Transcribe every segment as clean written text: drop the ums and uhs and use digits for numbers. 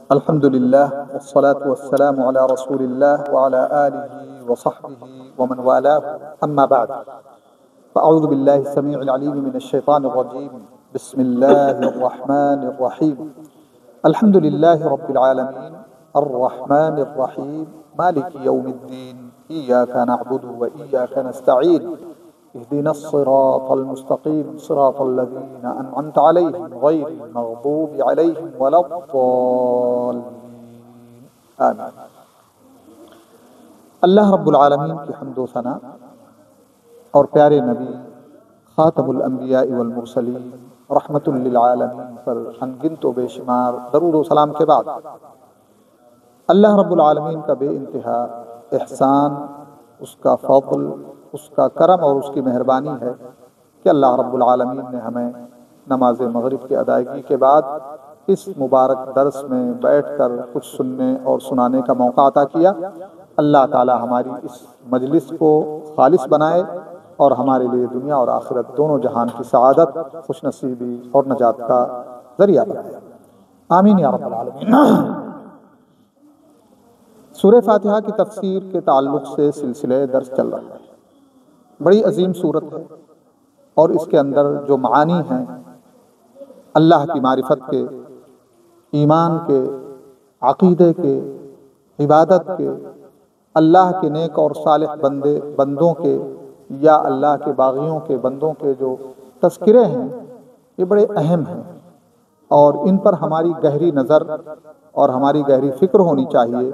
الحمد لله والصلاة والسلام على رسول الله وعلى آله وصحبه ومن والاه أما بعد فأعوذ بالله السميع العليم من الشيطان الرجيم بسم الله الرحمن الرحيم الحمد لله رب العالمين الرحمن الرحيم مالك يوم الدين إياك نعبد وإياك نستعين اهدنا الصراط المستقيم صراط الذين أنعمت عليهم غير المغضوب عليهم ولا الضالين آمين۔ اللہ رب العالمین کی حمد و ثنا اور پیارے نبی خاتم الانبیاء والمرسلین رحمت للعالمین پر انگنت و بے شمار درود و سلام کے بعد اللہ رب العالمین کا بے انتہا احسان، اس کا فضل، اس کا کرم اور اس کی مہربانی ہے کہ اللہ رب العالمین نے ہمیں نماز مغرب کی ادائیگی کے بعد اس مبارک درس میں بیٹھ کر کچھ سننے اور سنانے کا موقع عطا کیا۔ اللہ تعالی ہماری اس مجلس کو خالص بنائے اور ہمارے لیے دنیا اور آخرت دونوں جہان کی سعادت، خوش نصیبی اور نجات کا ذریعہ بنائے، آمین یا رب العالمین۔ سورہ فاتحہ کی تفسیر کے تعلق سے سلسلہ درس چل رہا ہے۔ بڑی عظیم سورت ہے اور اس کے اندر جو معانی ہیں اللہ کی معرفت کے، ایمان کے، عقیدے کے، عبادت کے، اللہ کے نیک اور صالح بندوں کے یا اللہ کے باغیوں کے بندوں کے جو تذکرے ہیں یہ بڑے اہم ہیں اور ان پر ہماری گہری نظر اور ہماری گہری فکر ہونی چاہیے،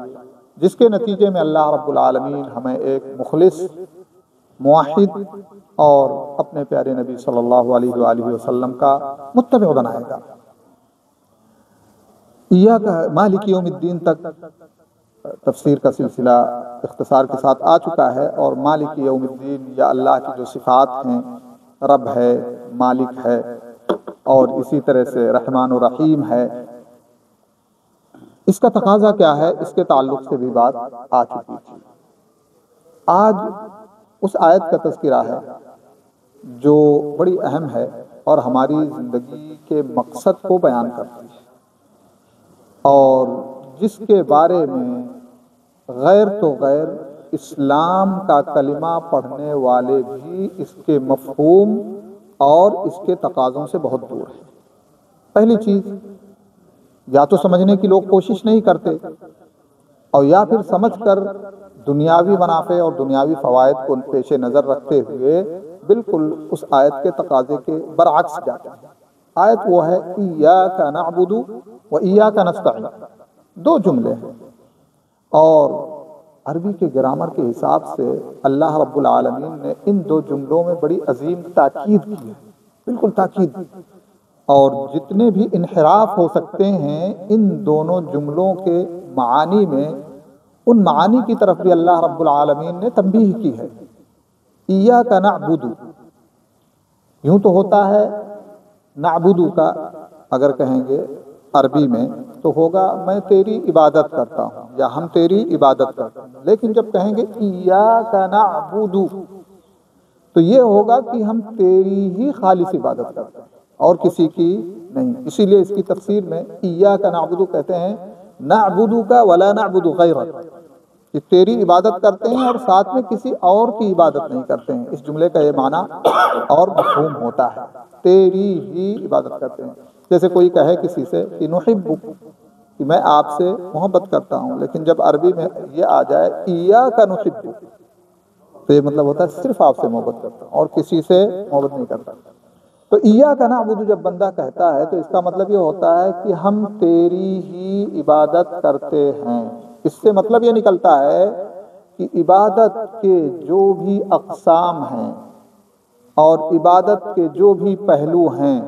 جس کے نتیجے میں اللہ رب العالمین ہمیں ایک مخلص، موحد اور اپنے پیارے نبی صلی اللہ علیہ وآلہ وسلم کا متبع بنائے گا۔ مالک یوم الدین تک تفسیر کا سلسلہ اختصار کے ساتھ آ چکا ہے، اور مالک یوم الدین یا اللہ کی جو صفات ہیں، رب ہے، مالک ہے اور اسی طرح سے رحمان و رحیم ہے، اس کا تقاضا کیا ہے، اس کے تعلق سے بھی بات آ چکی تھی۔ آج اس آیت کا تذکرہ ہے جو بڑی اہم ہے اور ہماری زندگی کے مقصد کو بیان کرتی ہے، اور جس کے بارے میں غیر تو غیر اسلام کا کلمہ پڑھنے والے بھی اس کے مفہوم اور اس کے تقاضوں سے بہت دور ہیں۔ پہلی چیز، یا تو سمجھنے کی لوگ کوشش نہیں کرتے، اور یا پھر سمجھ کر دنیاوی منافع اور دنیاوی فوائد کو پیش نظر رکھتے ہوئے بالکل اس آیت کے تقاضے کے برعکس جاتے ہیں۔ آیت وہ ہے ایاک نعبد و ایاک نستعین، دو جملے ہیں، اور عربی کے گرامر کے حساب سے اللہ رب العالمین نے ان دو جملوں میں بڑی عظیم تاکید کی ہے، بالکل تاکید، اور جتنے بھی انحراف ہو سکتے ہیں ان دونوں جملوں کے معانی میں، ان معانی کی طرف بھی اللہ رب العالمین نے تنبیہ کی ہے۔ ایاک نعبد، یوں تو ہوتا ہے نعبد کا اگر کہیں گے عربی میں تو ہوگا میں تیری عبادت کرتا ہوں یا ہم تیری عبادت کرتے ہیں، لیکن جب کہیں گے ایاک نعبد تو یہ ہوگا کہ ہم تیری ہی خالص عبادت کرتے ہیں اور کسی کی نہیں۔ اسی لیے اس کی تفسیر میں ایاک نعبد کہتے ہیں نعبدک ولا نعبد غیرک، کہ تیری عبادت کرتے ہیں اور ساتھ میں کسی اور کی عبادت نہیں کرتے ہیں۔ اس جملے کا یہ معنی اور مفہوم ہوتا ہے، تیری ہی عبادت کرتے ہیں۔ جیسے کوئی کہے کسی سے کہ نحبک، کہ میں آپ سے محبت کرتا ہوں، لیکن جب عربی میں یہ آ جائے ایاک نحبک تو یہ مطلب ہوتا ہے صرف آپ سے محبت کرتا ہوں اور کسی سے محبت نہیں کرتا۔ تو ایاک نعبد جب بندہ کہتا ہے تو اس کا مطلب یہ ہوتا ہے کہ ہم تیری ہی عبادت کرتے ہیں۔ اس سے مطلب یہ نکلتا ہے کہ عبادت کے جو بھی اقسام ہیں اور عبادت کے جو بھی پہلو ہیں،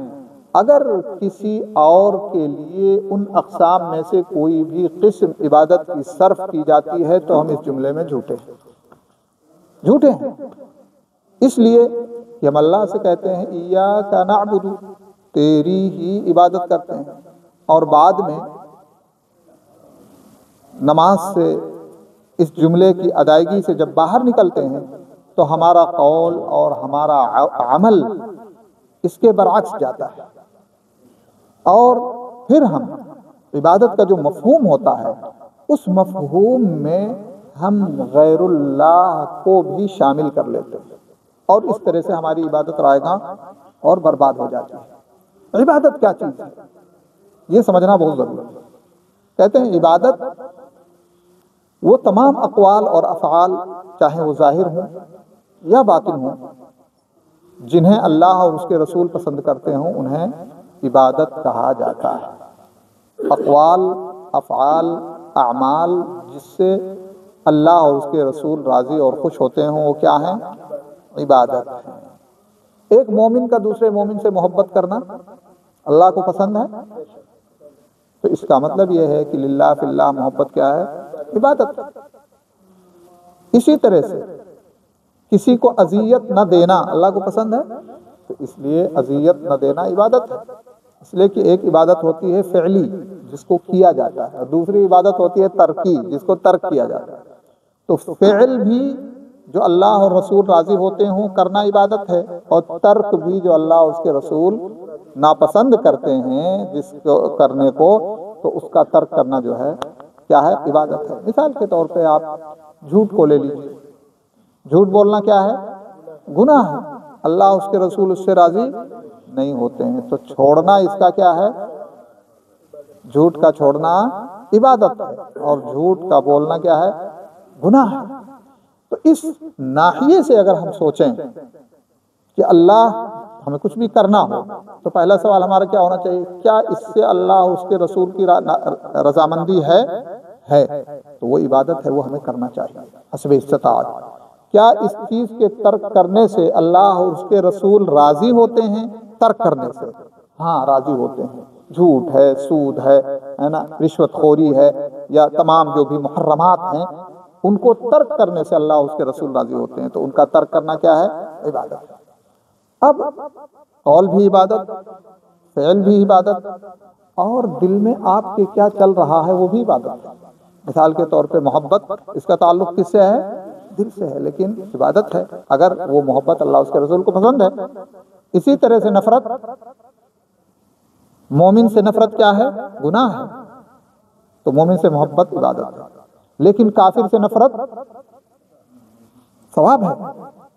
اگر کسی اور کے لیے ان اقسام میں سے کوئی بھی قسم عبادت کی صرف کی جاتی ہے تو ہم اس جملے میں جھوٹے ہیں۔ اس لیے کہ ہم اللہ سے کہتے ہیں ایاک نعبد، تیری ہی عبادت کرتے ہیں، اور بعد میں نماز سے اس جملے کی ادائیگی سے جب باہر نکلتے ہیں تو ہمارا قول اور ہمارا عمل اس کے برعکس جاتا ہے، اور پھر ہم عبادت کا جو مفہوم ہوتا ہے اس مفہوم میں ہم غیر اللہ کو بھی شامل کر لیتے ہیں، اور اس طرح سے ہماری عبادت رائیگاں اور برباد ہو جاتی ہے۔ عبادت کیا چیز ہے یہ سمجھنا بہت ضروری ہے۔ کہتے ہیں عبادت وہ تمام اقوال اور افعال، چاہے وہ ظاہر ہوں یا باطن ہوں، جنہیں اللہ اور اس کے رسول پسند کرتے ہوں انہیں عبادت کہا جاتا ہے۔ اقوال، افعال، اعمال جس سے اللہ اور اس کے رسول راضی اور خوش ہوتے ہوں وہ کیا ہیں؟ عبادت ہیں۔ ایک مومن کا دوسرے مومن سے محبت کرنا اللہ کو پسند ہے، تو اس کا مطلب یہ ہے کہ للہ فی اللہ محبت کیا ہے؟ عبادت۔ اسی طرح سے کسی کو اذیت نہ دینا اللہ کو پسند ہے، تو اس لیے اذیت نہ دینا عبادت ہے۔ اس لیے کہ ایک عبادت ہوتی ہے فعلی جس کو کیا جاتا ہے، اور دوسری عبادت ہوتی ہے ترکی جس کو ترک کیا جاتا ہے۔ تو فعل بھی جو اللہ اور رسول راضی ہوتے ہوں کرنا عبادت ہے، اور ترک بھی جو اللہ اور اس کے رسول ناپسند کرتے ہیں جس کو کرنے کو، تو اس کا ترک کرنا جو ہے کیا ہے؟ عبادت ہے۔ مثال کے طور پہ آپ جھوٹ کو لے لیجیے، جھوٹ بولنا کیا ہے؟ گناہ ہے، اللہ اس کے رسول اس سے راضی نہیں ہوتے ہیں، تو چھوڑنا اس کا کیا ہے؟ جھوٹ کا چھوڑنا عبادت ہے، اور جھوٹ کا بولنا کیا ہے؟ گناہ ہے۔ تو اس ناحیے سے اگر ہم سوچیں کہ اللہ ہمیں کچھ بھی کرنا ہو تو پہلا سوال ہمارا کیا ہونا چاہیے؟ کیا اس سے اللہ اور اس کے رسول کی رضامندی ہے؟ تو وہ عبادت ہے، وہ ہمیں کرنا چاہیے حسب استطاعت۔ کیا اس چیز کے ترک کرنے سے اللہ اور اس کے رسول راضی ہوتے ہیں؟ ترک کرنے سے ہاں راضی ہوتے ہیں۔ جھوٹ ہے، سود ہے نا، رشوت خوری ہے، یا تمام جو بھی محرمات ہیں ان کو ترک کرنے سے اللہ اور اس کے رسول راضی ہوتے ہیں، تو ان کا ترک کرنا کیا ہے؟ عبادت۔ اب قول بھی عبادت، فعل بھی عبادت، اور دل میں آپ کے کیا چل رہا ہے وہ بھی عبادت ہے۔ مثال کے طور پہ محبت، اس کا تعلق کس سے ہے؟ دل سے ہے، لیکن عبادت ہے اگر وہ محبت اللہ اس کے رسول کو پسند ہے۔ اسی طرح سے نفرت، مومن سے نفرت کیا ہے؟ گناہ ہے، تو مومن سے محبت عبادت ہے، لیکن کافر سے نفرت ثواب ہے،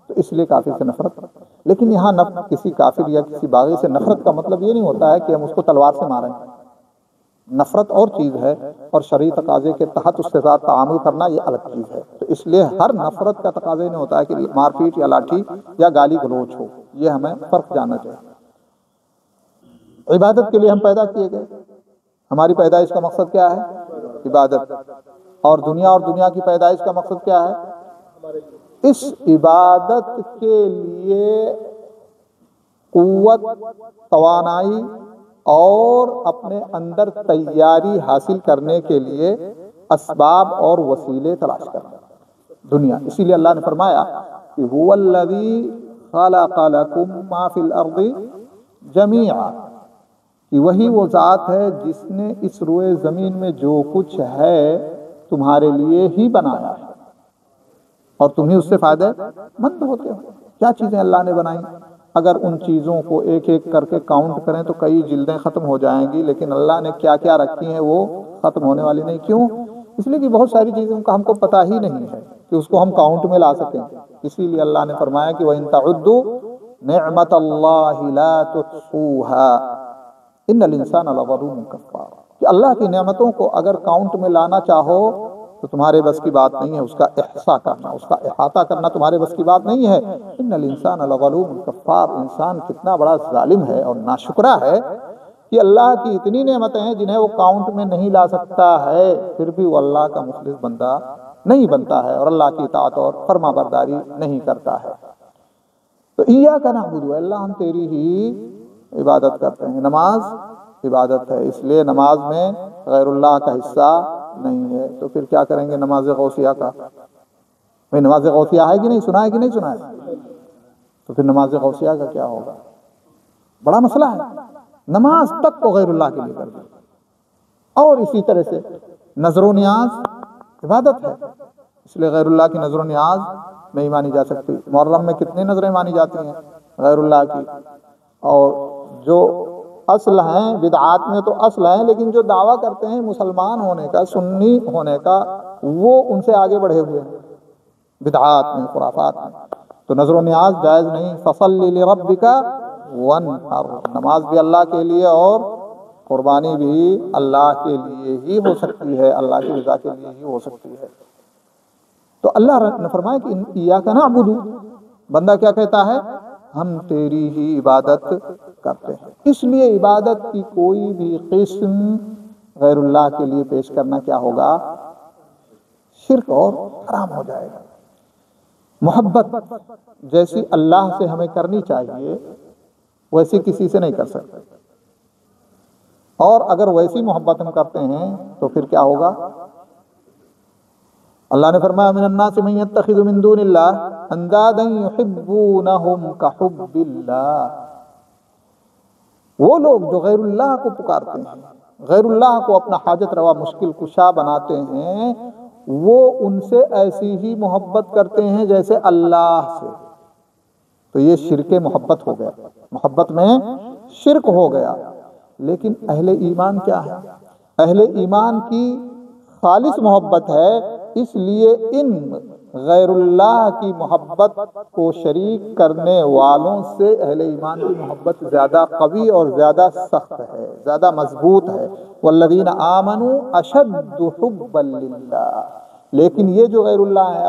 تو اس لیے کافر سے نفرت۔ لیکن یہاں کسی کافر یا کسی باغی سے نفرت کا مطلب یہ نہیں ہوتا ہے کہ ہم اس کو تلوار سے ماریں۔ نفرت اور چیز ہے، اور شرعی تقاضے کے تحت اس کے ساتھ تعامل کرنا یہ الگ چیز ہے۔ تو اس لیے ہر نفرت کا تقاضا نہیں ہوتا ہے کہ مار پیٹ یا لاٹھی یا گالی گلوچ ہو، یہ ہمیں فرق جاننا چاہیے۔ عبادت کے لیے ہم پیدا کیے گئے، ہماری پیدائش کا مقصد کیا ہے؟ عبادت۔ اور دنیا کی پیدائش کا مقصد کیا ہے؟ اس عبادت کے لیے قوت، توانائی اور اپنے اندر تیاری حاصل کرنے کے لیے اسباب اور وسیلے تلاش کرنا دنیا۔ اسی لیے اللہ نے فرمایا کہ هو الذی خلق لکم ما فی الارض جمیعا، کہ وہی وہ ذات ہے جس نے اس روئے زمین میں جو کچھ ہے تمہارے لیے ہی بنایا ہے، اور تم ہی اس سے فائدہ مند ہوتے ہو۔ کیا چیزیں اللہ نے بنائی؟ اگر ان چیزوں کو ایک ایک کر کے کاؤنٹ کریں تو کئی جلدیں ختم ہو جائیں گی، لیکن اللہ نے کیا کیا رکھی ہیں وہ ختم ہونے والی نہیں۔ کیوں؟ اس لیے کہ بہت ساری چیزوں کا ہم کو پتہ ہی نہیں ہے کہ اس کو ہم کاؤنٹ میں لا سکیں۔ اسی لیے اللہ نے فرمایا کہ وَإِن تَعُدُّوا نِعْمَةَ اللَّهِ لَا تُحْصُوهَا إِنَّ الْإِنسَانَ لَظَلُومٌ كَفَّارٌ، کہ اللہ کی نعمتوں کو اگر کاؤنٹ میں لانا چاہو تو تمہارے بس کی بات نہیں ہے، اس کا احصاء کرنا، اس کا احاطہ کرنا تمہارے بس کی بات نہیں ہے۔ ان الانسان لظلوم کفار، انسان کتنا بڑا ظالم ہے اور ناشکرا ہے کہ اللہ کی اتنی نعمتیں ہیں جنہیں وہ کاؤنٹ میں نہیں لا سکتا ہے، پھر بھی وہ اللہ کا مخلص بندہ نہیں بنتا ہے اور اللہ کی اطاعت اور فرما برداری نہیں کرتا ہے۔ تو ایاک نعبد، اللہ ہم تیری ہی عبادت کرتے ہیں۔ نماز عبادت ہے، اس لیے نماز میں غیر اللہ کا حصہ نہیں ہے۔ تو پھر کیا کریں گے نماز غوثیہ کا؟ بھئی نماز غوثیہ ہے کہ نہیں، سنا ہے کہ نہیں سنا ہے؟ تو پھر نماز غوثیہ کا کیا ہوگا؟ بڑا مسئلہ ہے۔ نماز تک کو غیر اللہ کے لیے کر دیں۔ اور اسی طرح سے نظر و نیاز عبادت ہے، اس لیے غیر اللہ کی نظر و نیاز نہیں مانی جا سکتی۔ محرم میں کتنی نظریں مانی جاتی ہیں غیر اللہ کی، اور جو اصل ہیں، بدعات میں تو اصل ہیں، لیکن جو دعویٰ کرتے ہیں مسلمان ہونے کا، سنی ہونے کا، وہ ان سے آگے بڑھے ہوئے ہیں بدعات میں، خرافات میں۔ تو نظر و نیاز جائز نہیں۔ فصلی لربک وانحر، نماز بھی اللہ کے لیے اور قربانی بھی اللہ کے لیے ہی ہو سکتی ہے، اللہ کی رضا کے لیے ہی ہو سکتی ہے۔ تو اللہ نے فرمایا کہ ایاک نعبد، بندہ کیا کہتا ہے؟ ہم تیری ہی عبادت کرتے ہیں۔ اس لیے عبادت کی کوئی بھی قسم غیر اللہ کے لیے پیش کرنا کیا ہوگا؟ شرک اور حرام ہو جائے گا۔ محبت جیسی اللہ سے ہمیں کرنی چاہیے ویسی کسی سے نہیں کر سکتے، اور اگر ویسی محبت ہم کرتے ہیں تو پھر کیا ہوگا؟ اللہ نے فرمایا من الناس من يتخذ من دون اللہ اندادا يحبونهم كحب اللہ، وہ لوگ جو غیر اللہ کو پکارتے ہیں، غیر اللہ کو اپنا حاجت روا مشکل کشا بناتے ہیں، وہ ان سے ایسی ہی محبت کرتے ہیں جیسے اللہ سے۔ تو یہ شرک محبت ہو گیا، محبت میں شرک ہو گیا۔ لیکن اہل ایمان کیا ہے؟ اہل ایمان کی خالص محبت ہے، اس لیے ان غیر اللہ کی محبت کو شریک کرنے والوں سے اہل ایمان کی محبت زیادہ قوی اور زیادہ سخت ہے، زیادہ مضبوط ہے۔ والذین آمنوا اشد حبا للہ، لیکن یہ جو غیر اللہ ہیں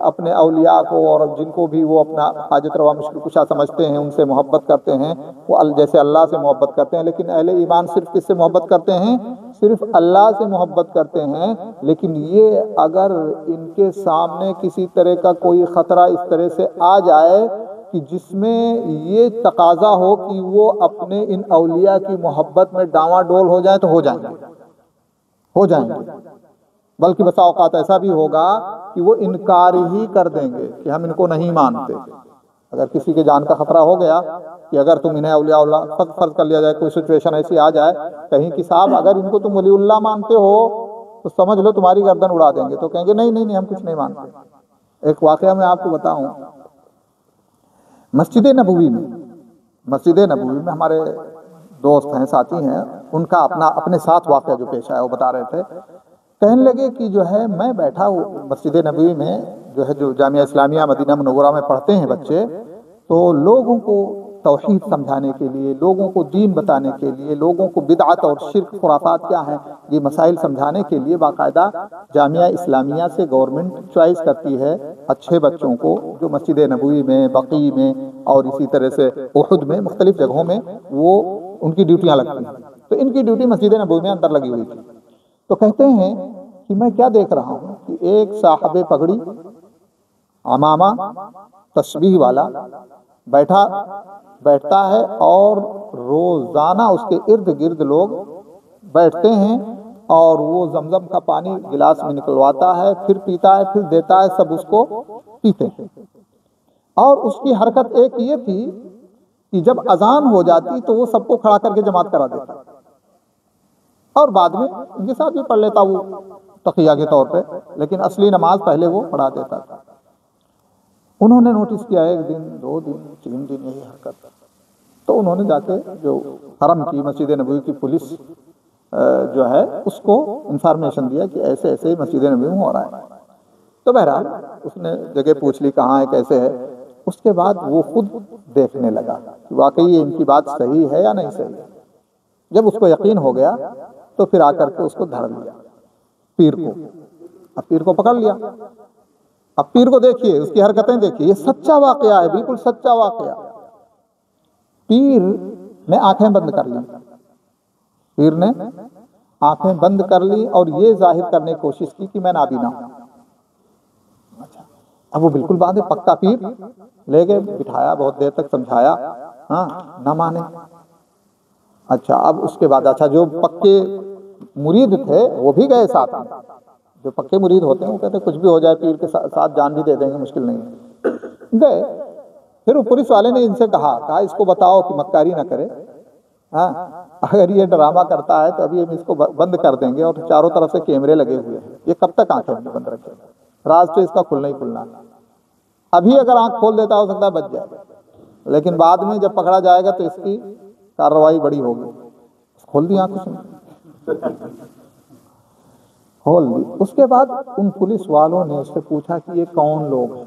اپنے اولیاء کو اور جن کو بھی وہ اپنا حاجت روا مشکل کشا سمجھتے ہیں ان سے محبت کرتے ہیں، وہ جیسے اللہ سے محبت کرتے ہیں، لیکن اہل ایمان صرف کس سے محبت کرتے ہیں؟ صرف اللہ سے محبت کرتے ہیں۔ لیکن یہ اگر ان کے سامنے کسی طرح کا کوئی خطرہ اس طرح سے آ جائے کہ جس میں یہ تقاضا ہو کہ وہ اپنے ان اولیاء کی محبت میں ڈاواں ڈول ہو جائیں تو ہو جائیں گے، بلکہ بسا اوقات ایسا بھی ہوگا کہ وہ انکار ہی کر دیں گے کہ ہم ان کو نہیں مانتے۔ اگر کسی کے جان کا خطرہ ہو گیا کہ اگر تم انہیں اولیاء اللہ فرض کر لیا جائے، کوئی سچویشن ایسی آ جائے کہیں کہ صاحب اگر ان کو تم ولی اللہ مانتے ہو تو سمجھ لو تمہاری گردن اڑا دیں گے، تو کہیں گے نہیں ہم کچھ نہیں مانتے۔ ایک واقعہ میں آپ کو بتاؤں، مسجد نبوی میں ہمارے دوست ہیں، ساتھی ہیں، ان کا اپنے ساتھ واقعہ جو پیش آیا وہ بتا رہے تھے۔ کہنے لگے کہ جو ہے میں بیٹھا ہوں مسجد نبوی میں، جو جامعہ اسلامیہ مدینہ منورہ میں پڑھتے ہیں بچے، تو لوگوں کو توحید سمجھانے کے لیے، لوگوں کو دین بتانے کے لیے، لوگوں کو بدعت اور شرک خرافات کیا ہیں یہ مسائل سمجھانے کے لیے باقاعدہ جامعہ اسلامیہ سے گورنمنٹ چوائس کرتی ہے اچھے بچوں کو، جو مسجد نبوی میں، بقیع میں اور اسی طرح سے احد میں، مختلف جگہوں میں وہ ان کی ڈیوٹیاں لگتی ہیں۔ تو ان کی ڈیوٹی مسجد نبوی میں اندر لگی ہوئی تھی۔ تو کہتے ہیں کہ میں کیا دیکھ رہا ہوں کہ ایک صاحب پگڑی، عمامہ، تسبیح والا بیٹھتا ہے اور روزانہ اس کے ارد گرد لوگ بیٹھتے ہیں اور وہ زمزم کا پانی گلاس میں نکلواتا ہے، پھر پیتا ہے، پھر دیتا ہے، سب اس کو پیتے ہیں۔ اور اس کی حرکت ایک یہ تھی کہ جب اذان ہو جاتی تو وہ سب کو کھڑا کر کے جماعت کرا دیتا اور بعد میں ان کے ساتھ بھی پڑھ لیتا وہ تقیہ کے طور پہ، لیکن اصلی نماز پہلے وہ پڑھا دیتا تھا۔ انہوں نے نوٹس کیا 1 دن 2 دن 3 دن یہی حرکت، تو انہوں نے جا کے جو حرم کی مسجد نبوی کی پولیس جو ہے اس کو انفارمیشن دیا کہ ایسے ایسے مسجد نبوی میں ہو رہا ہے۔ تو بہرحال اس نے جگہ پوچھ لی کہاں ہے کیسے ہے، اس کے بعد وہ خود دیکھنے لگا کہ واقعی ان کی بات صحیح ہے یا نہیں صحیح ہے۔ جب اس کو یقین ہو گیا تو پھر آ کر کے اس کو دھر لیا، پیر کو پکڑ لیا۔ اب پیر کو دیکھیے، اس کی حرکتیں دیکھیے، یہ سچا واقعہ ہے، بالکل سچا واقعہ۔ پیر نے آنکھیں بند کر لی اور یہ ظاہر کرنے کی کوشش کی کہ میں نابینا ہوں۔ اب وہ بالکل باندھے پکا پیر لے گئے، بٹھایا، بہت دیر تک سمجھایا، نہ مانے۔ اچھا اب اس کے بعد جو پکے مرید تھے وہ بھی گئے ساتھ میں۔ جو پکے مرید ہوتے ہیں وہ کہتے ہیں کچھ بھی ہو جائے پیر کے ساتھ جان بھی دے دیں گے، مشکل نہیں ہے۔ گئے، پھر وہ پولیس والے نے ان سے کہا اس کو بتاؤ کہ مکاری نہ کرے، اگر یہ ڈرامہ کرتا ہے تو ابھی ہم اس کو بند کر دیں گے، اور چاروں طرف سے کیمرے لگے ہوئے ہیں، یہ کب تک آنکھیں بند رکھے گا؟ راز تو اس کا کھلنا ہی کھلنا ہے۔ ابھی اگر آنکھ کھول دیتا ہو سکتا ہے بچ جائے، لیکن بعد میں جب پکڑا جائے گا تو اس کی کارروائی بڑی ہوگی. کھول دی آنکھ اس نے، کھول دی. اس کے بعد ان پولیس والوں نے اس سے پوچھا کہ یہ کون لوگ ہیں؟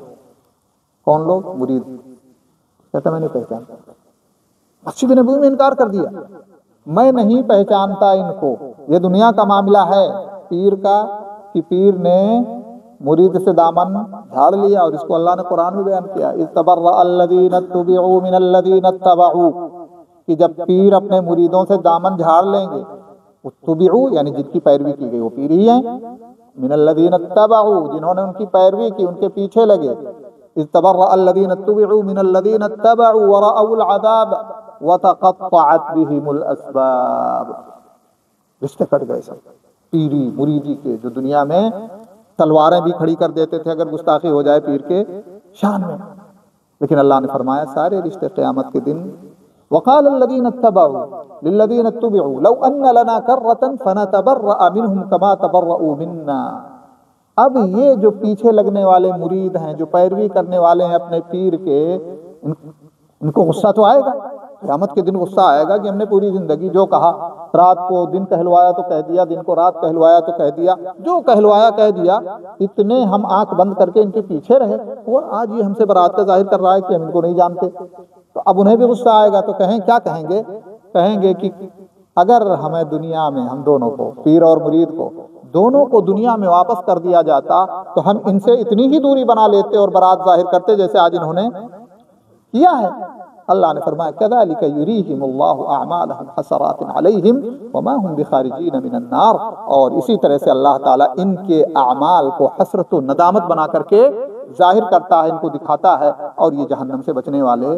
کون لوگ؟ مرید. کہتا میں نہیں پہچانتا. مسجد نبوی میں انکار کر دیا، میں نہیں پہچانتا ان کو. یہ دنیا کا معاملہ ہے پیر کا، کہ پیر نے مرید سے دامن جھاڑ لیا، اور اس کو اللہ نے قرآن میں بیان کیا، اذ تبرأ الذین اتبعوا من الذین اتبعوا، کہ جب پیر اپنے مریدوں سے دامن جھاڑ لیں گے. اتبعوا یعنی جن کی پیروی کی گئی وہ پیر ہی ہیں. من الذین اتبعوا جنہوں نے ان کی پیروی کی، ان کے پیچھے لگے. اذ تبرأ الذین اتبعوا من الذین اتبعوا ورأوا العذاب وتقطعت بهم الاسباب. رشتے کٹ گئے سب پیری مریدی کے، جو دنیا میں تلواریں بھی کھڑی کر دیتے تھے اگر گستاخی ہو جائے پیر کے شان میں. لیکن اللہ نے فرمایا سارے رشتے قیامت کے دن. وقال الذين اتبعوا للذين اتبعوا لو ان لنا كرة فنتبرأ منهم كما تبرؤوا منا. اب یہ جو پیچھے لگنے والے مرید ہیں، جو پیروی کرنے والے ہیں اپنے پیر کے، ان کو غصہ تو آئے گا. قیامت کے دن غصہ آئے گا کہ ہم نے پوری زندگی جو کہا، رات کو دن کہلوایا تو کہہ دیا، دن کو رات کہلوایا تو کہہ دیا، جو کہلوایا کہہ دیا. اتنے ہم آنکھ بند کر کے ان کے پیچھے رہے، اور آج یہ ہم سے برات کا ظاہر کر رہا ہے کہ ہم ان کو نہیں جانتے. تو اب انہیں بھی غصہ آئے گا. تو کیا کہیں گے؟ کہیں گے کہ اگر ہمیں دنیا میں، ہم دونوں کو، پیر اور مرید کو، دونوں کو دنیا میں واپس کر دیا جاتا تو ہم ان سے اتنی ہی دوری بنا لیتے اور برات ظاہر کرتے جیسے آج انہوں نے کیا ہے. اللہ نے فرمایا كذلك يريهم الله اعمالهم حسرات عليهم وما هم بخارجين من النار. اور اسی طرح سے اللہ تعالیٰ ان کے اعمال کو حسرت و ندامت بنا کر کے ظاہر کرتا ہے، ان کو دکھاتا ہے، اور یہ جہنم سے بچنے والے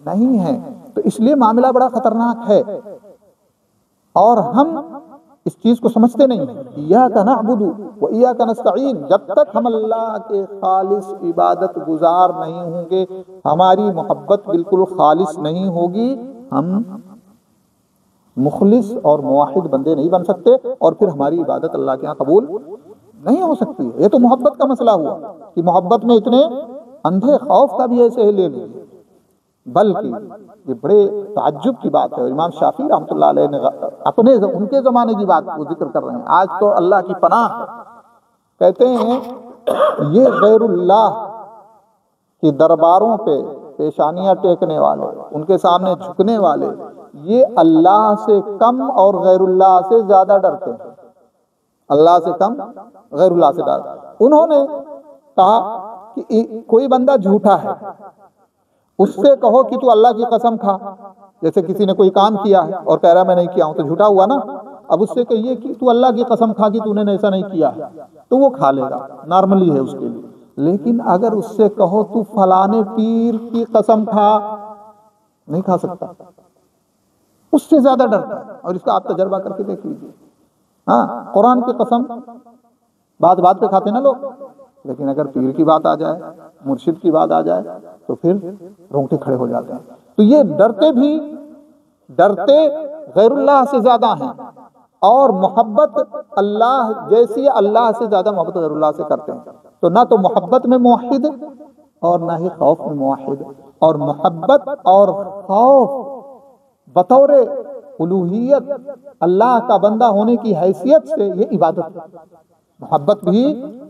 نہیں ہیں. تو اس لیے معاملہ بڑا خطرناک ہے، اور ہم اس چیز کو سمجھتے نہیں. ایاک نعبد و ایاک نستعین. جب تک ہم اللہ کے خالص عبادت گزار نہیں ہوں گے، ہماری محبت بالکل خالص نہیں ہوگی، ہم مخلص اور موحد بندے نہیں بن سکتے، اور پھر ہماری عبادت اللہ کے ہاں قبول نہیں ہو سکتی. یہ تو محبت کا مسئلہ ہوا کہ محبت میں اتنے اندھے خوف کا بھی ایسے ہی لے لیں. بلکہ یہ بڑے تعجب کی بات ہے. امام شافعی رحمۃ اللہ علیہ نے ان کے زمانے کی بات کو ذکر کر رہے ہیں. آج تو اللہ کی پناہ ہے. کہتے ہیں یہ غیر اللہ کی درباروں پہ پیشانیاں ٹیکنے والے، ان کے سامنے جھکنے والے، یہ اللہ سے کم اور غیر اللہ سے زیادہ ڈرتے ہیں. اللہ سے کم، غیر اللہ سے ڈرتے. انہوں نے کہا کہ کوئی بندہ جھوٹا ہے، اس سے کہو کہ تو اللہ کی قسم کھا. جیسے کسی نے کوئی کام کیا ہے اور کہہ رہا ہے میں نہیں کیا ہوں، تو جھوٹا ہوا نا. اب اس سے کہیے کہ تو اللہ کی قسم کھا کہ تو نے ایسا نہیں کیا ہے، تو وہ کھا لے گا، نارملی ہے اس کے لیے. لیکن اگر اس سے کہو تو فلانے پیر کی قسم کھا، نہیں کھا سکتا، اس سے زیادہ ڈرتا ہے. اور اس کا آپ تجربہ کر کے دیکھ لیجیے. ہاں، قرآن کی قسم بات بات پہ کھاتے نا لوگ، لیکن اگر پیر کی بات آ جائے، مرشد کی بات آ جائے، تو پھر رونگٹے کھڑے ہو جاتے ہیں. تو یہ ڈرتے غیر اللہ سے زیادہ ہیں، اور محبت اللہ جیسی اللہ سے زیادہ محبت غیر اللہ سے کرتے ہیں. تو نہ تو محبت میں موحد اور نہ ہی خوف میں موحد. اور محبت اور خوف بطور الوہیت اللہ کا بندہ ہونے کی حیثیت سے یہ عبادت ہے. محبت بھی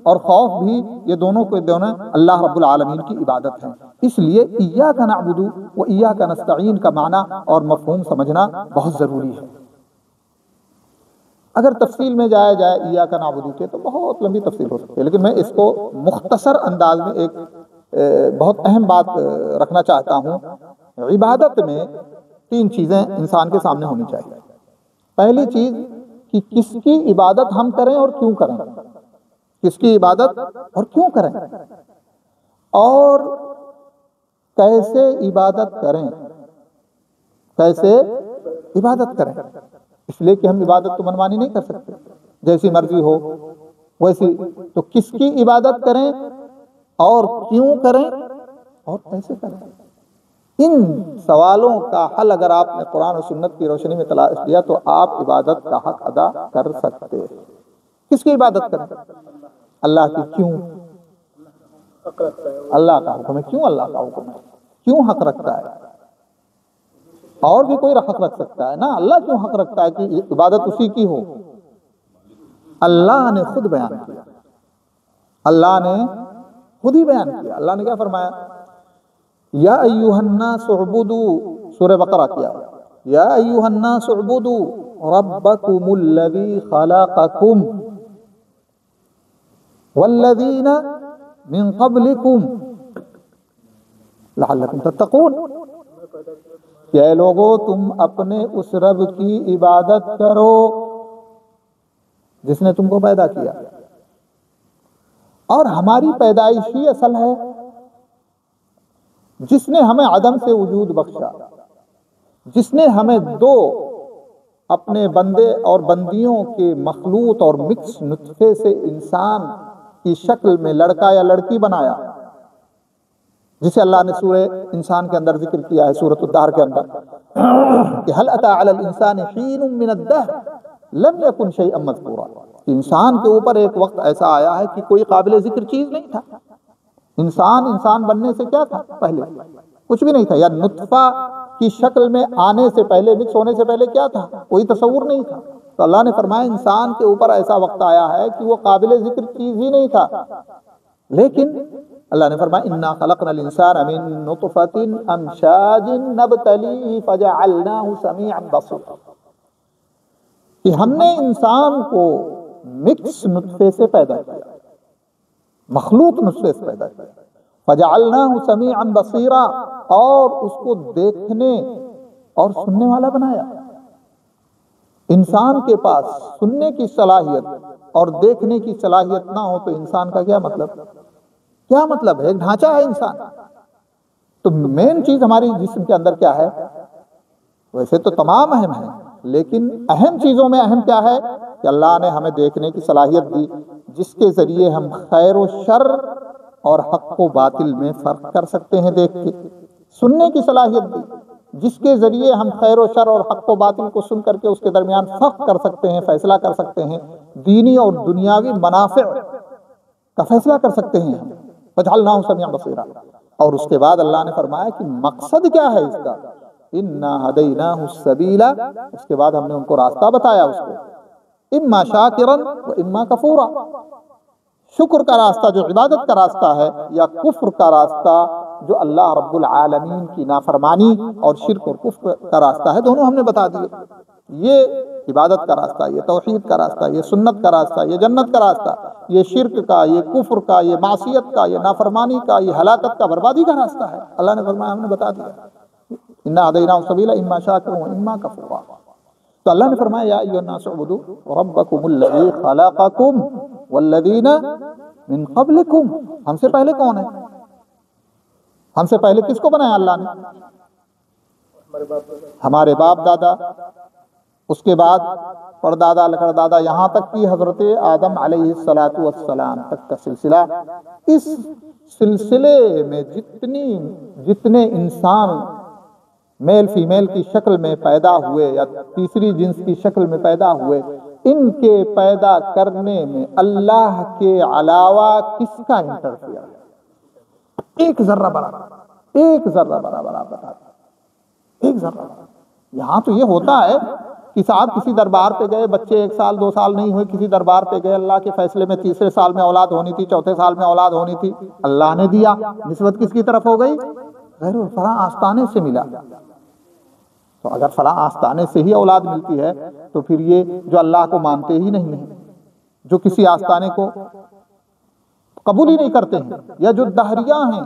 اور خوف بھی، یہ دونوں کو دونوں اللہ رب العالمین کی عبادت ہے. اس لیے ایاک نعبد و ایاک نستعین کا معنی اور مفہوم سمجھنا بہت ضروری ہے. اگر تفصیل میں جایا جائے ایاک نعبد کے تو بہت لمبی تفصیل ہو سکتی ہے، لیکن میں اس کو مختصر انداز میں ایک بہت اہم بات رکھنا چاہتا ہوں. عبادت میں 3 چیزیں انسان کے سامنے ہونی چاہیے. پہلی چیز کہ کس کی عبادت ہم کریں اور کیوں کریں، کس کی عبادت اور کیوں کریں، اور کیسے عبادت کریں. کیسے عبادت کریں، اس لیے کہ ہم عبادت تو منمانی نہیں کر سکتے، جیسی مرضی ہو ویسی. تو کس کی عبادت کریں اور کیوں کریں اور کیسے کریں. ان سوالوں کا حل اگر آپ نے قرآن و سنت کی روشنی میں تلاش کیا تو آپ عبادت کا حق ادا کر سکتے ہیں. کس کی عبادت کریں؟ اللہ کی. کیوں؟ اللہ کا حکم ہے. کیوں اللہ کا حکم ہے؟ کیوں حق رکھتا ہے؟ اور بھی کوئی حق رکھ سکتا ہے نا؟ اللہ کیوں حق رکھتا ہے کہ عبادت اسی کی ہو؟ اللہ نے خود بیان کیا، اللہ نے خود ہی بیان کیا۔ اللہ نے کیا فرمایا؟ یا ایھا الناس اعبدوا، سورہ بقرہ کیا، یا ایھا الناس اعبدوا ربکم الذی خلقکم والذین من قبلکم لعلکم تتقون، کہ اے لوگو تم اپنے اس رب کی عبادت کرو جس نے تم کو پیدا کیا۔ اور ہماری پیدائش ہی اصل ہے، جس نے ہمیں عدم سے وجود بخشا، جس نے ہمیں دو اپنے بندے اور بندیوں کے مخلوط اور مکس نطفے سے انسان کی شکل میں لڑکا یا لڑکی بنایا، جسے اللہ نے سورہ انسان کے اندر ذکر کیا ہے، سورۃ الدہر کے اندر، کہ هل اتى على الانسان حين من الدهر لم يكن شيئا مذكورا، انسان کے اوپر ایک وقت ایسا آیا ہے کہ کوئی قابل ذکر چیز نہیں تھا۔ انسان بننے سے کیا تھا؟ پہلے کچھ بھی نہیں تھا، یا نطفہ کی شکل میں آنے سے پہلے، مکس ہونے سے پہلے کیا تھا؟ کوئی تصور نہیں تھا۔ تو اللہ نے فرمایا انسان کے اوپر ایسا وقت آیا ہے کہ وہ قابل ذکر چیز ہی نہیں تھا، لیکن اللہ نے فرمایا انا خلقنا الانسان من نطفۃ امشاج نبتلیہ فجعلناہ سمیعا بصیرا، کہ ہم نے انسان کو مکس نطفے سے پیدا کیا، مخلوط نطفے سے پیدا کیا، فجعلناہ سمیعا بصیرا، اور اس کو دیکھنے اور سننے والا بنایا۔ انسان کے پاس سننے کی صلاحیت اور دیکھنے کی صلاحیت نہ ہو تو انسان کا کیا مطلب؟ کیا مطلب ہے؟ ایک ڈھانچہ ہے انسان۔ تو مین چیز ہماری جسم کے اندر کیا ہے؟ ویسے تو تمام اہم ہیں، لیکن اہم چیزوں میں اہم کیا ہے؟ کہ اللہ نے ہمیں دیکھنے کی صلاحیت دی، جس کے ذریعے ہم خیر و شر اور حق و باطل میں فرق کر سکتے ہیں دیکھ کے۔ سننے کی صلاحیت دی، جس کے ذریعے ہم خیر و شر اور حق و باطل کو سن کر کے اس کے درمیان فرق کر سکتے ہیں، فیصلہ کر سکتے ہیں، دینی اور دنیاوی منافع کا فیصلہ کر سکتے ہیں۔ فجعلناہ سمیعا بصیرا، اور اس کے بعد اللہ نے فرمایا کہ مقصد کیا ہے اس کا؟ انا ہدیناہ السبیل، اس کے بعد ہم نے ان کو راستہ بتایا، اس کو اما شاکرا و اما کفورا، شکر کا راستہ جو عبادت کا راستہ ہے، یا کفر کا راستہ جو اللہ رب العالمین کی نافرمانی اور شرک اور کفر کا راستہ ہے، دونوں ہم نے بتا دیے۔ یہ عبادت کا راستہ، یہ توحید کا راستہ، یہ سنت کا راستہ، یہ جنت کا راستہ، یہ شرک کا، یہ کفر کا، یہ معصیت کا، یہ نافرمانی کا، یہ ہلاکت کا، بربادی کا راستہ ہے۔ اللہ نے فرمایا ہم نے بتا دیا، انا ہدیناہ السبیل اما شاکرا و اما کفورا۔ تو اللہ نے فرمایا یا ایھا الناس اعبدوا ربکم الذی خلقکم والذین من قبلکم، ہم سے پہلے کون ہے؟ ہم سے پہلے کس کو بنایا اللہ نے؟ ہمارے باپ دادا، اس کے بعد پردادا لکڑدادا، یہاں تک کہ حضرت آدم علیہ السلام تک کا سلسلہ۔ اس سلسلے میں جتنے انسان میل فیمیل کی شکل میں پیدا ہوئے یا تیسری جنس کی شکل میں پیدا ہوئے، ان کے پیدا کرنے میں اللہ کے علاوہ کس کا انٹرفیئر؟ ایک ذرہ برابر، ایک ذرہ برابر، آپ بتا دیں، ایک ذرہ برابر۔ یہاں تو یہ ہوتا ہے کہ صاحب کسی دربار پہ گئے، بچے 1 سال 2 سال نہیں ہوئے، کسی دربار پہ گئے، اللہ کے فیصلے میں تیسرے سال میں اولاد ہونی تھی، چوتھے سال میں اولاد ہونی تھی، اللہ نے دیا، نسبت کس کی طرف ہو گئی؟ غیر فلاں آستانے سے ملا۔ تو اگر فلاں آستانے سے ہی اولاد ملتی ہے تو پھر یہ جو اللہ کو مانتے ہی نہیں ہیں، جو کسی آستانے کو قبول ہی نہیں کرتے ہیں، یا جو دہریہ ہیں،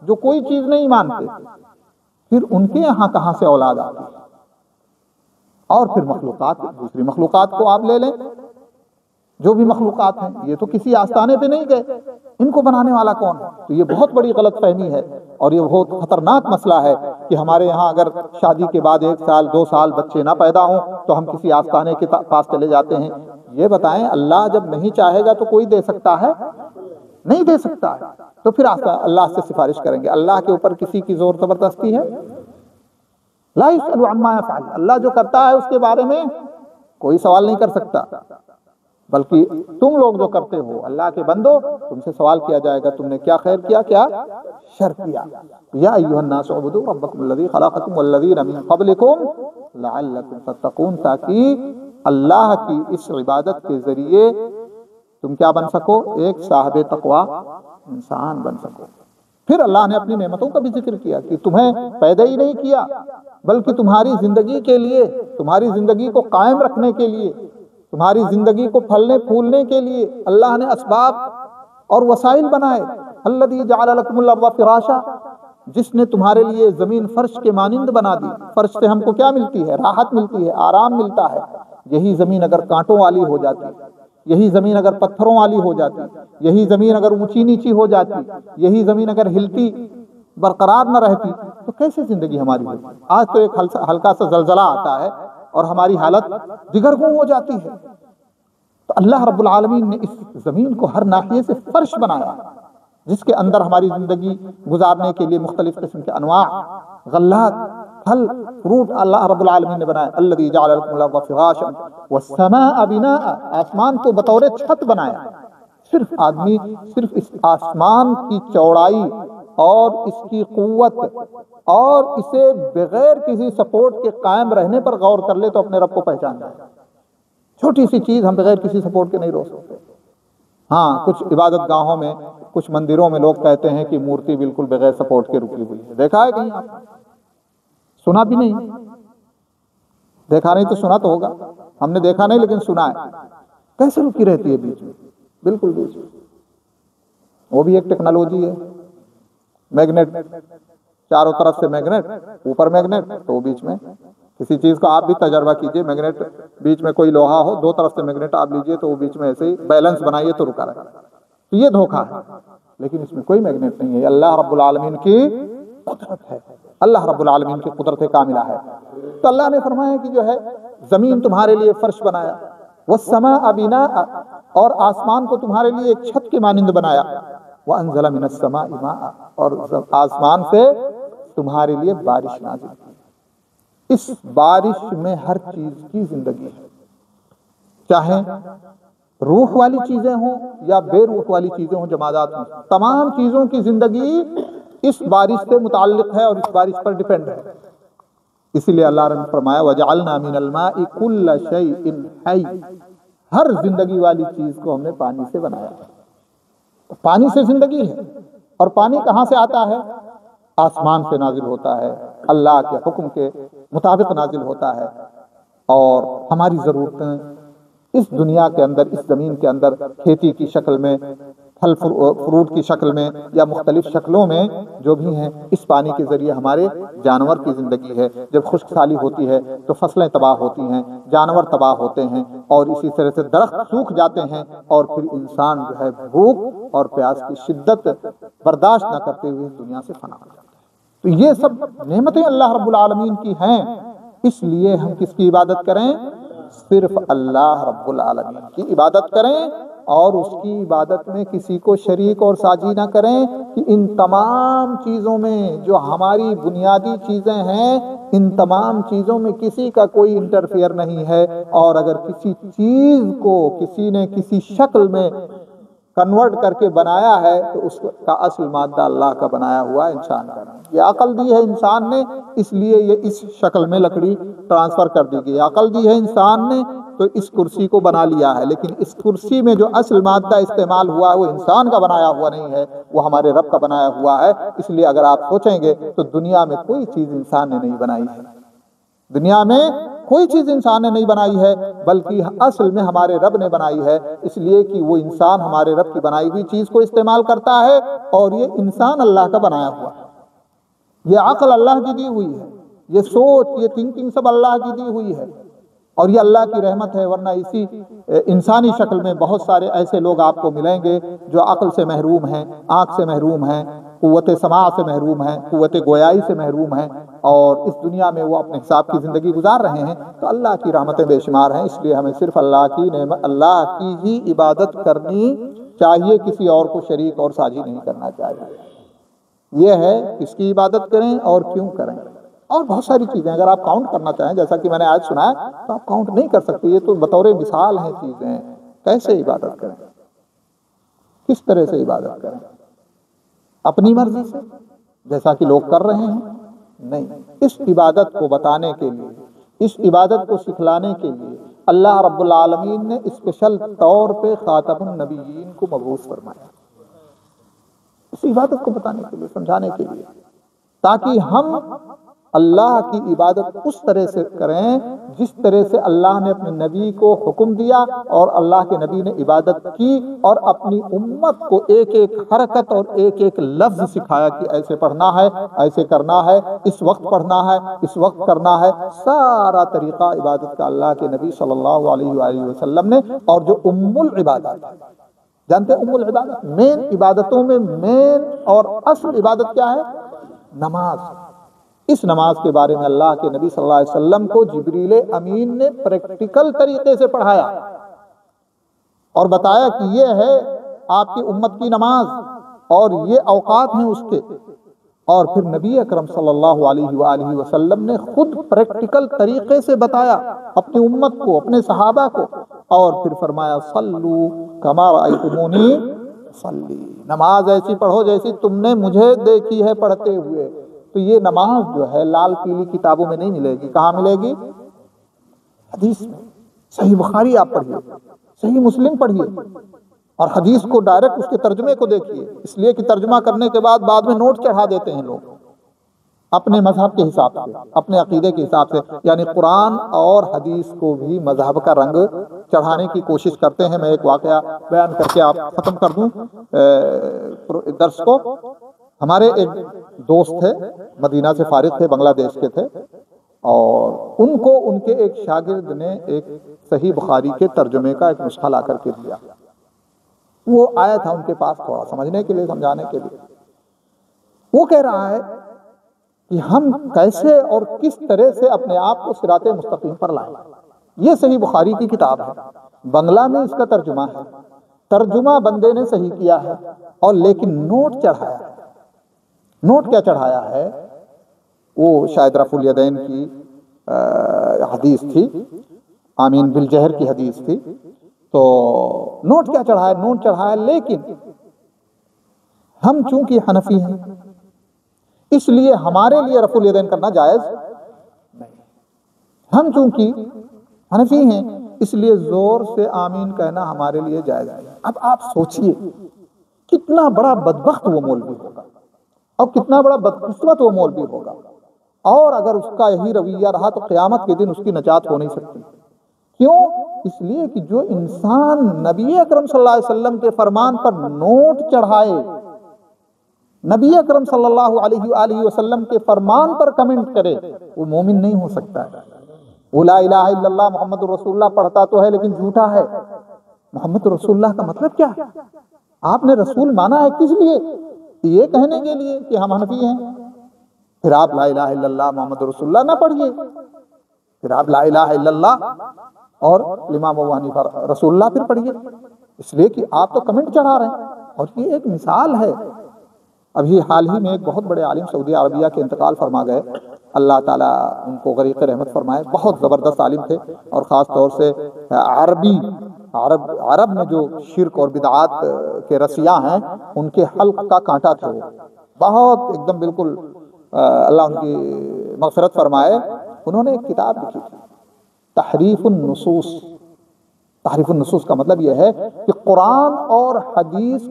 جو کوئی چیز نہیں مانتے، پھر ان کے یہاں کہاں سے اولاد آتی؟ اور پھر مخلوقات، دوسری مخلوقات کو آپ لے لیں، جو بھی مخلوقات ہیں، یہ تو کسی آستانے پہ نہیں گئے، ان کو بنانے والا کون ہے؟ تو یہ بہت بڑی غلط فہمی ہے، اور یہ بہت خطرناک مسئلہ ہے کہ ہمارے یہاں اگر شادی کے بعد 1 سال 2 سال بچے نہ پیدا ہوں تو ہم کسی آستانے کے پاس چلے جاتے ہیں۔ یہ بتائیں اللہ جب نہیں چاہے گا تو کوئی دے سکتا ہے؟ نہیں دے سکتا ہے، تو پھر اللہ سے سفارش کریں گے؟ اللہ کے اوپر کسی کی زور زبردستی ہے؟ لا يسأل عما يفعل، اللہ جو کرتا ہے اس کے بارے میں کوئی سوال نہیں کر سکتا۔ بلکہ تم لوگ جو کرتے ہو اللہ کے بندو، تم سے سوال کیا جائے گا تم نے کیا خیر کیا کیا شر کیا۔ یا ایھا الناس اعبدوا ربکم الذی خلقکم والذین من قبلکم لعلکم تتقون، تاکہ اللہ کی اس عبادت کے ذریعے تم کیا بن سکو، ایک صاحب تقوی انسان بن سکو۔ پھر اللہ نے اپنی نعمتوں کا بھی ذکر کیا کہ تمہیں پیدا ہی نہیں کیا بلکہ تمہاری زندگی کے لیے، تمہاری زندگی کو قائم رکھنے کے لیے، تمہاری زندگی کو پھلنے پھولنے کے لیے اللہ نے اسباب اور وسائل بنائے۔ الذی جعل لکم الارض فراشا، جس نے تمہارے لیے زمین فرش کے مانند بنا دی۔ فرش سے ہم کو کیا ملتی ہے؟ راحت ملتی ہے، آرام ملتا ہے۔ یہی زمین اگر کانٹوں والی ہو جاتی، یہی زمین اگر پتھروں والی ہو جاتی، یہی زمین اگر اونچی نیچی ہو جاتی، یہی زمین اگر ہلتی برقرار نہ رہتی تو کیسے زندگی ہماری ہوتی؟ آج تو ایک ہلکا سا زلزلہ آتا ہے اور ہماری حالت دگرگوں ہو جاتی ہے۔ تو اللہ رب العالمین نے اس زمین کو ہر ناحیے سے فرش بنایا، جس کے اندر ہماری زندگی گزارنے کے لیے مختلف قسم کے انواع، غلات، پھل، فروٹ اللہ رب العالمین نے بنایا۔ الذی جعل لکم الارض فراشا والسماء بناء، آسمان کو بطور چھت بنایا۔ صرف آدمی صرف اس آسمان کی چوڑائی اور اس کی قوت اور اسے بغیر کسی سپورٹ کے قائم رہنے پر غور کر لے تو اپنے رب کو پہچان جائے۔ چھوٹی سی چیز ہم بغیر کسی سپورٹ کے نہیں روک سکتے۔ ہاں، کچھ عبادت گاہوں میں، کچھ مندروں میں لوگ کہتے ہیں کہ مورتی بالکل بغیر سپورٹ کے رکی ہوئی ہے۔ دیکھا ہے کہیں آپ؟ سنا بھی نہیں۔ دیکھا نہیں تو سنا تو ہوگا۔ ہم نے دیکھا نہیں لیکن سنا ہے۔ کیسے رکی رہتی ہے بیچ میں؟ بالکل بیچ میں۔ وہ بھی ایک ٹیکنالوجی ہے۔ میگنیٹ، چاروں طرف سے میگنیٹ، اوپر میگنیٹ تو بیچ میں کسی چیز کا آپ بھی تجربہ کیجئے، میگنیٹ بیچ میں کوئی لوہا ہو، دو طرف سے میگنیٹ آپ لیجئے تو وہ بیچ میں ایسے ہی بیلنس بنائیے تو رکا رہے۔ تو یہ دھوکہ ہے، لیکن اس میں کوئی میگنیٹ نہیں ہے۔ یہ اللہ رب العالمین کی قدرت ہے، اللہ رب العالمین کی قدرت کاملہ ہے۔ تو اللہ نے فرمایا کہ جو ہے زمین تمہارے لیے فرش بنایا، والسماء بناء، اور آسمان کو تمہارے لیے ایک چھت کے مانند بنایا، وانزل من السماء ماء، اور آسمان سے تمہارے لیے بارش نازل کی۔ اس بارش میں ہر چیز کی زندگی ہے، چاہے روح والی چیزیں ہوں یا بے روح والی چیزیں ہوں، جمادات ہوں، تمام چیزوں کی زندگی اس بارش سے متعلق ہے اور اس بارش پر ڈیپینڈ ہے۔ اسی لیے اللہ نے فرمایا وَجَعَلْنَا مِنَ الْمَاءِ كُلَّ شَيْءٍ حَيٍّ، ہر زندگی والی چیز کو ہم نے پانی سے بنایا۔ پانی سے زندگی ہے، اور پانی کہاں سے آتا ہے؟ آسمان سے نازل ہوتا ہے، اللہ کے حکم کے مطابق نازل ہوتا ہے، اور ہماری ضرورتیں اس دنیا کے اندر، اس زمین کے اندر کھیتی کی شکل میں، پھل فروٹ کی شکل میں یا مختلف شکلوں میں جو بھی ہیں، اس پانی کے ذریعے ہمارے جانور کی زندگی ہے۔ جب خشک سالی ہوتی ہے تو فصلیں تباہ ہوتی ہیں، جانور تباہ ہوتے ہیں، اور اسی طرح سے درخت سوکھ جاتے ہیں، اور پھر انسان جو ہے بھوک اور پیاس کی شدت برداشت نہ کرتے ہوئے دنیا سے فنا ہو جاتا ہے۔ تو یہ سب نعمتیں اللہ رب العالمین کی ہیں، اس لیے ہم کس کی عبادت کریں؟ صرف اللہ رب العالمین کی عبادت کریں، اور اس کی عبادت میں کسی کو شریک اور ساجی نہ کریں، کہ ان تمام چیزوں میں جو ہماری بنیادی چیزیں ہیں، ان تمام چیزوں میں کسی کا کوئی انٹرفیئر نہیں ہے، اور اگر کسی چیز کو کسی نے کسی شکل میں کنورٹ کر کے بنایا ہے تو اس کا اصل مادہ اللہ کا بنایا ہوا انسان کا نہیں۔ یہ عقل دی ہے انسان نے، اس لیے یہ اس شکل میں لکڑی ٹرانسفر کر دی گئی۔ عقل دی ہے انسان نے تو اس کرسی کو بنا لیا ہے، لیکن اس کرسی میں جو اصل مادہ استعمال ہوا ہے وہ انسان کا بنایا ہوا نہیں ہے، وہ ہمارے رب کا بنایا ہوا ہے۔ اس لیے اگر آپ سوچیں گے تو دنیا میں کوئی چیز انسان نے نہیں بنائی ہے، دنیا میں کوئی چیز انسان نے نہیں بنائی ہے، بلکہ اصل میں ہمارے رب نے بنائی ہے، اس لیے کہ وہ انسان ہمارے رب کی بنائی ہوئی چیز کو استعمال کرتا ہے، اور یہ انسان اللہ کا بنایا ہوا ہے۔ یہ عقل اللہ کی دی ہوئی ہے، یہ سوچ، یہ تھنکنگ سب اللہ کی دی ہوئی ہے، اور یہ اللہ کی رحمت ہے۔ ورنہ اسی انسانی شکل میں بہت سارے ایسے لوگ آپ کو ملیں گے جو عقل سے محروم ہیں، آنکھ سے محروم ہیں، قوت سماع سے محروم ہیں، قوت گویائی سے محروم ہیں، اور اس دنیا میں وہ اپنے حساب کی زندگی گزار رہے ہیں۔ تو اللہ کی رحمتیں بے شمار ہیں، اس لیے ہمیں صرف اللہ کی نعمت، اللہ کی ہی عبادت کرنی چاہیے، کسی اور کو شریک اور ساجی نہیں کرنا چاہیے۔ یہ ہے کس کی عبادت کریں اور کیوں کریں۔ اور بہت ساری چیزیں اگر آپ کاؤنٹ کرنا چاہیں، جیسا کہ میں نے آج سنا ہے، تو آپ کاؤنٹ نہیں کر سکتے، یہ تو بطور مثال ہیں چیزیں۔ کیسے عبادت کریں، کس طرح سے عبادت کریں؟ اپنی مرضی سے جیسا کہ لوگ کر رہے ہیں؟ نہیں، اس عبادت کو بتانے کے لیے، اس عبادت کو سکھلانے کے لیے اللہ رب العالمین نے اسپیشل طور پہ خاتم النبیین کو مبعوث فرمایا، اس عبادت کو بتانے کے لیے، سمجھانے کے لیے، تاکہ ہم اللہ کی عبادت اس طرح سے کریں جس طرح سے اللہ نے اپنے نبی کو حکم دیا اور اللہ کے نبی نے عبادت کی، اور اپنی امت کو ایک ایک حرکت اور ایک ایک لفظ سکھایا کہ ایسے پڑھنا ہے، ایسے کرنا ہے، اس وقت پڑھنا ہے، اس وقت کرنا ہے۔ سارا طریقہ عبادت کا اللہ کے نبی صلی اللہ علیہ وآلہ وسلم نے، اور جو ام العبادات، جانتے ہیں ام العبادت، مین عبادتوں میں مین اور اصل عبادت کیا ہے؟ نماز۔ اس نماز کے بارے میں اللہ کے نبی صلی اللہ علیہ وسلم کو جبریل امین نے پریکٹیکل طریقے سے پڑھایا اور بتایا کہ یہ ہے آپ کی امت کی نماز اور یہ اوقات ہیں اس کے، اور پھر نبی اکرم صلی اللہ علیہ وآلہ وسلم نے خود پریکٹیکل طریقے سے بتایا اپنی امت کو، اپنے صحابہ کو، اور پھر فرمایا صلو کما رأیتمونی صلی، نماز ایسی پڑھو جیسی تم نے مجھے دیکھی ہے پڑھتے ہوئے۔ تو یہ نماز جو ہے لال پیلی کتابوں میں نہیں ملے گی، کہاں ملے گی؟ حدیث میں۔ صحیح بخاری آپ پڑھیے، صحیح مسلم پڑھیے، اور حدیث کو ڈائریکٹ اس کے ترجمے کو دیکھیے، اس لیے کہ ترجمہ کرنے کے بعد میں نوٹ چڑھا دیتے ہیں لوگ اپنے مذہب کے حساب سے، اپنے عقیدے کے حساب سے، یعنی قرآن اور حدیث کو بھی مذہب کا رنگ چڑھانے کی کوشش کرتے ہیں۔ میں ایک واقعہ بیان کر کے آپ ختم کر دوں درس کو۔ ہمارے ایک دوست تھے، مدینہ سے فارغ تھے، بنگلہ دیش کے تھے، اور ان کو ان کے ایک شاگرد نے ایک صحیح بخاری کے ترجمے کا ایک نسخہ لا کر کے دیا۔ وہ آیا تھا ان کے پاس تھوڑا سمجھنے کے لیے، سمجھانے کے لیے۔ وہ کہہ رہا ہے کہ ہم کیسے اور کس طرح سے اپنے آپ کو صراط مستقیم پر لائیں۔ یہ صحیح بخاری کی کتاب ہے، بنگلہ میں اس کا ترجمہ ہے، ترجمہ بندے نے صحیح کیا ہے، اور لیکن نوٹ چڑھایا ہے۔ نوٹ کیا چڑھایا ہے؟ وہ شاید رفع الیدین کی حدیث تھی، آمین بالجہر کی حدیث تھی، تو نوٹ کیا چڑھایا؟ نوٹ چڑھایا لیکن ہم چونکہ حنفی ہیں اس لیے ہمارے لیے رفع الیدین کرنا جائز نہیں، ہم چونکہ حنفی ہیں اس لیے زور سے آمین کہنا ہمارے لیے جائز نہیں۔ اب آپ سوچئے کتنا بڑا بدبخت وہ مولوی ہوگا، اور کتنا بڑا بدقسمت وہ مولوی ہوگا، اور اگر اس کا یہی رویہ رہا تو قیامت کے دن اس کی نجات ہو نہیں سکتی۔ کیوں؟ اس لیے کہ جو انسان نبی اکرم صلی اللہ علیہ وسلم کے فرمان پر نوٹ چڑھائے، نبی اکرم صلی اللہ علیہ وآلہ وسلم کے فرمان پر کمنٹ کرے، وہ مومن نہیں ہو سکتا ہے۔ وہ لا الہ الا اللہ محمد رسول اللہ پڑھتا تو ہے لیکن جھوٹا ہے۔ محمد رسول اللہ کا مطلب کیا ہے؟ آپ نے رسول مانا ہے کس لیے؟ یہ کہنے کے لیے کہ ہم حنفی ہیں؟ پھر آپ لا الہ الا اللہ محمد رسول اللہ نہ پڑھیے، پھر آپ لا الہ الا اللہ اور امام ابو حنیفہ رسول اللہ پھر پڑھیے، اس لیے کہ آپ تو کمنٹ چڑھا رہے ہیں۔ اور یہ ایک مثال ہے۔ ابھی حال ہی میں ایک بہت بڑے عالم سعودی عربیہ کے انتقال فرما گئے، اللہ تعالیٰ ان کو غریق رحمت فرمائے۔ بہت زبردست عالم تھے، اور خاص طور سے عرب میں جو شرک اور بدعات کے رسیاں ہیں ان کے حلق کا کانٹا تھے وہ، بہت ایک دم بالکل اللہ ان کی مغفرت فرمائے۔ انہوں نے ایک کتاب لکھی تھی تحریف النصوص۔ تحریف النصوص کا مطلب یہ ہے کہ قرآن اور حدیث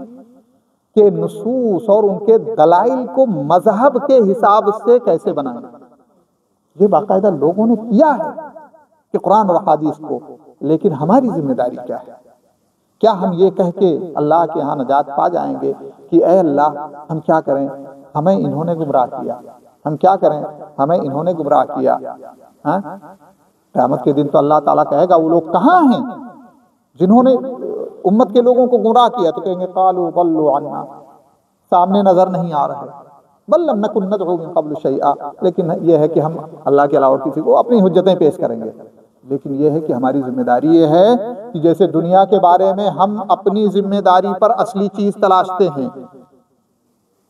کے نصوص اور ان کے دلائل کو مذہب کے حساب سے کیسے بنائیں۔ یہ باقاعدہ لوگوں نے کیا ہے کہ قرآن اور حدیث کو، لیکن ہماری ذمہ داری کیا ہے؟ کیا ہم یہ کہہ کے اللہ کے ہاں نجات پا جائیں گے کہ اے اللہ ہم کیا کریں، ہمیں انہوں نے گمراہ کیا، ہم کیا کریں، ہمیں انہوں نے گمراہ کیا؟ قیامت کے دن تو اللہ تعالیٰ کہے گا وہ لوگ کہاں ہیں جنہوں نے امت کے لوگوں کو گمراہ کیا؟ تو کہیں گے قالوا ضلوا عنا، سامنے نظر نہیں آ رہے، بل لم نکن ندعو من قبل شیئا، لیکن یہ ہے کہ ہم اللہ کے علاوہ کسی کو اپنی حجتیں پیش کریں گے۔ لیکن یہ ہے کہ ہماری ذمہ داری یہ ہے کہ جیسے دنیا کے بارے میں ہم اپنی ذمہ داری پر اصلی چیز تلاشتے ہیں،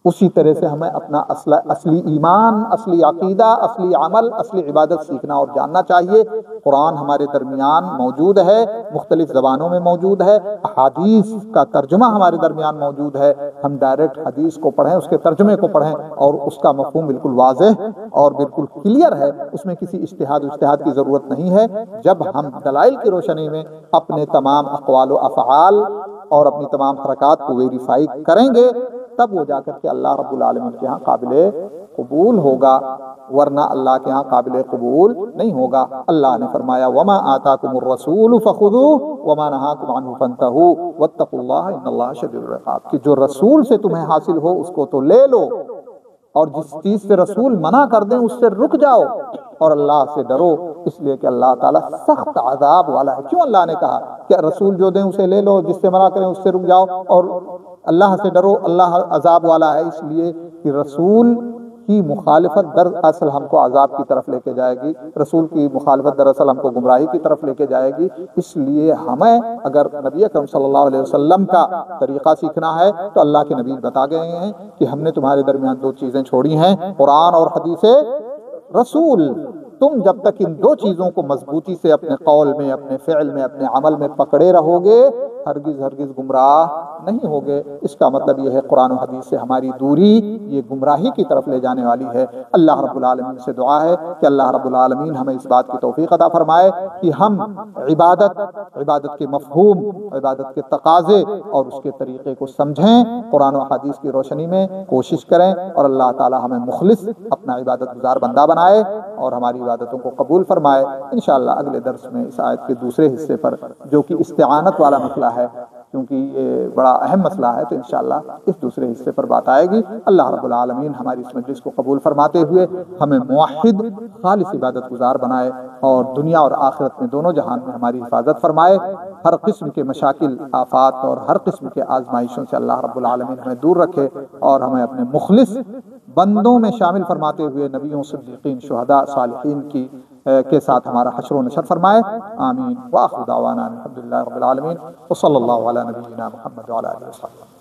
اسی طرح سے ہمیں اپنا اصلی ایمان، اصلی عقیدہ، اصلی عمل، اصلی عبادت سیکھنا اور جاننا چاہیے۔ قرآن ہمارے درمیان موجود ہے، مختلف زبانوں میں موجود ہے، احادیث کا ترجمہ ہمارے درمیان موجود ہے۔ ہم ڈائریکٹ حدیث کو پڑھیں، اس کے ترجمے کو پڑھیں، اور اس کا مفہوم بالکل واضح اور بالکل کلیئر ہے، اس میں کسی اجتہاد کی ضرورت نہیں ہے۔ جب ہم دلائل کی روشنی میں اپنے تمام اقوال و افعال اور اپنی تمام حرکات کو ویریفائی کریں گے، تب وہ جا کر کے اللہ رب العالمین کے ہاں قابل قبول ہوگا، ورنہ اللہ کے ہاں قابل قبول نہیں ہوگا۔ اللہ نے فرمایا وَمَا آتَاكُمُ الرَّسُولُ فَخُذُوهُ وَمَا نَهَاكُمْ عَنْهُ فَانْتَهُوا وَاتَّقُوا اللَّهَ إِنَّ اللَّهَ شَدِيدُ الْعِقَابِ، کہ جو رسول سے تمہیں حاصل ہو اس کو تو لے لو، اور جس چیز سے رسول منع کر دیں اس سے رک جاؤ، اور اللہ سے ڈرو، اس لیے کہ اللہ تعالیٰ سخت عذاب والا ہے۔ کیوں اللہ نے کہا کہ رسول جو دیں اسے لے لو، جس سے منع کریں اس سے رک جاؤ، اور اللہ سے ڈرو، اللہ عذاب والا ہے؟ اس لیے کہ رسول کی مخالفت دراصل ہم کو عذاب کی طرف لے کے جائے گی، رسول کی مخالفت دراصل ہم کو گمراہی کی طرف لے کے جائے گی۔ اس لیے ہمیں اگر نبی اکرم صلی اللہ علیہ وسلم کا طریقہ سیکھنا ہے تو اللہ کے نبی بتا گئے ہیں کہ ہم نے تمہارے درمیان دو چیزیں چھوڑی ہیں، قرآن اور حدیث رسول۔ تم جب تک ان دو چیزوں کو مضبوطی سے اپنے قول میں، اپنے فعل میں، اپنے عمل میں پکڑے رہو گے، ہرگز گمراہ نہیں ہوگے۔ اس کا مطلب یہ ہے قرآن و حدیث سے ہماری دوری یہ گمراہی کی طرف لے جانے والی ہے۔ اللہ رب العالمین سے دعا ہے کہ اللہ رب العالمین ہمیں اس بات کی توفیق عطا فرمائے کہ ہم عبادت کے مفہوم، عبادت کے تقاضے اور اس کے طریقے کو سمجھیں، قرآن و حدیث کی روشنی میں کوشش کریں، اور اللہ تعالی ہمیں مخلص اپنا عبادت گزار بندہ بنائے اور ہماری عبادتوں کو قبول فرمائے۔ انشاءاللہ اگلے درس میں اس آیت کے دوسرے حصے پر، جو کہ استعانت والا مسئلہ ہے، کیونکہ یہ بڑا اہم مسئلہ ہے، تو انشاءاللہ اس دوسرے حصے پر بات آئے گی۔ اللہ رب العالمین ہماری اس مجلس کو قبول فرماتے ہوئے ہمیں موحد خالص عبادت گزار بنائے، اور دنیا اور آخرت میں دونوں جہان میں ہماری حفاظت فرمائے۔ ہر قسم کے مشاکل، آفات اور ہر قسم کے آزمائشوں سے اللہ رب العالمین ہمیں دور رکھے، اور ہمیں اپنے مخلص بندوں میں شامل فرماتے ہوئے نبیوں، صدیقین، شہداء، صالحین کے ساتھ ہمارا حشر و نشر فرمائے۔ آمین۔ وآخر دعوانا الحمدللہ رب العالمین، وصلی اللہ علی نبینا محمد وعلی آلہ وصحبہ۔